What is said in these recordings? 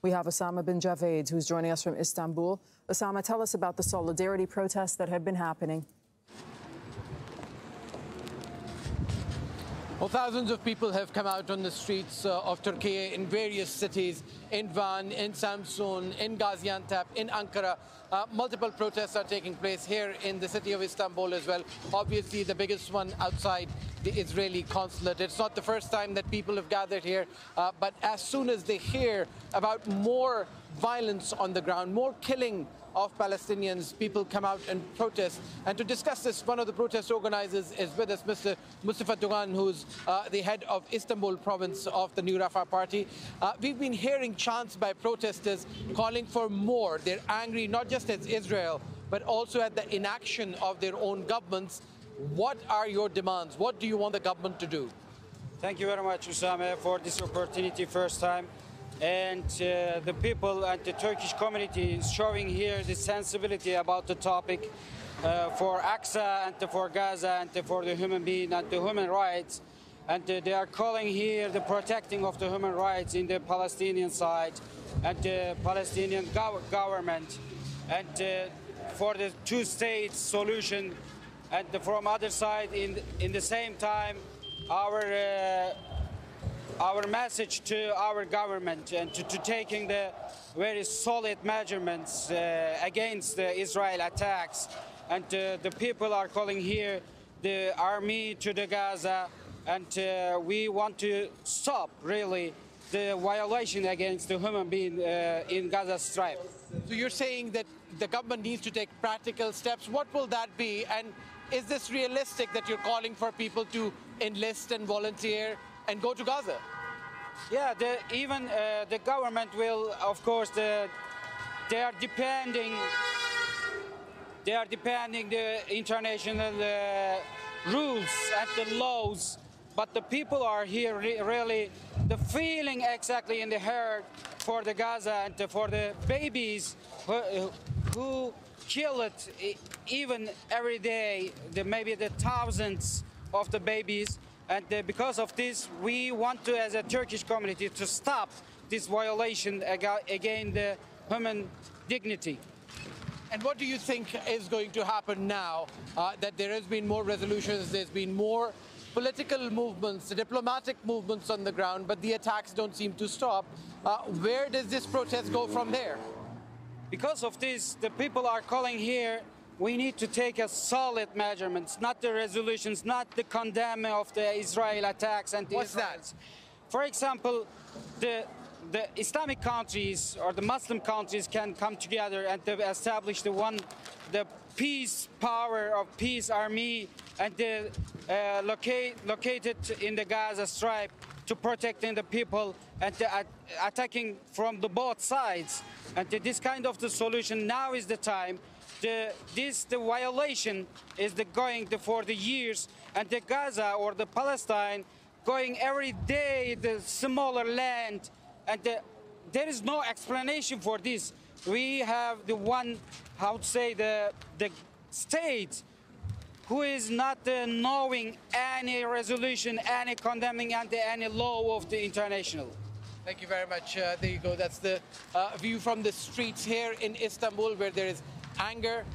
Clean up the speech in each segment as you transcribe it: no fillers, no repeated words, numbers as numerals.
We have Osama bin Javed, who's joining us from Istanbul. Osama, tell us about the solidarity protests that have been happening. Well, thousands of people have come out on the streets of Turkey in various cities, in Van, in Samsun, in Gaziantep, in Ankara. Multiple protests are taking place here in the city of Istanbul as well. Obviously, the biggest one outside the Israeli consulate. It's not the first time that people have gathered here, but as soon as they hear about more violence on the ground, more killing of Palestinians, people come out and protest. And to discuss this, one of the protest organizers is with us, Mr. Mustafa Doğan, who's the head of Istanbul province of the New Refah Party. We've been hearing chants by protesters calling for more. They're angry not just at Israel, but also at the inaction of their own governments. What are your demands? What do you want the government to do? Thank you very much, Usame, for this opportunity first time. And the people and the Turkish community is showing here the sensibility about the topic for Aqsa and for Gaza and for the human being and the human rights. And they are calling here the protecting of the human rights in the Palestinian side and the Palestinian government and for the two-state solution. And from other side, in the same time, our message to our government and to taking the very solid measurements against the Israel attacks. And the people are calling here the army to the Gaza, and we want to stop really the violation against the human being in Gaza Strip. So you're saying that the government needs to take practical steps. What will that be? And is this realistic that you're calling for people to enlist and volunteer and go to Gaza? Yeah, even the government will, of course, they are depending the international rules and the laws, but the people are here really the feeling exactly in the heart for the Gaza and for the babies who kill it even every day, maybe the thousands of the babies. And because of this, we want to, as a Turkish community, to stop this violation against the human dignity. And what do you think is going to happen now that there has been more resolutions, there's been more political movements, diplomatic movements on the ground, but the attacks don't seem to stop? Where does this protest go from there? Because of this, the people are calling here, we need to take a solid measurements, not the resolutions, not the condemning of the Israel attacks and the What's that? For example, the Islamic countries or the Muslim countries can come together and establish the peace power of peace army and located in the Gaza Strip to protecting the people and attacking from the both sides. And this kind of the solution now is the time. The violation is going for the years, and the Gaza or the Palestine going every day the smaller land, and there is no explanation for this. We have the one, how to say, the state who is not knowing any resolution, any condemning, and any law of the international. Thank you very much. There you go. That's the view from the streets here in Istanbul, where there is anger,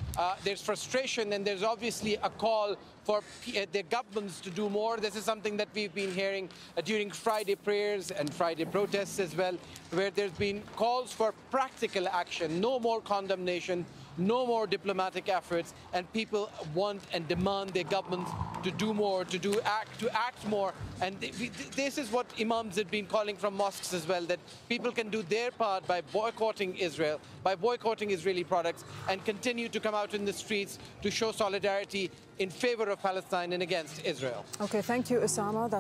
there's frustration, and there's obviously a call for the governments to do more. This is something that we've been hearing during Friday prayers and Friday protests as well, where there's been calls for practical action, no more condemnation, no more diplomatic efforts, and people want and demand their governments to do more, to act more. And this is what imams had been calling from mosques as well, that people can do their part by boycotting Israel, by boycotting Israeli products, and continue to come out in the streets to show solidarity in favor of Palestine and against Israel. Okay, thank you, Osama.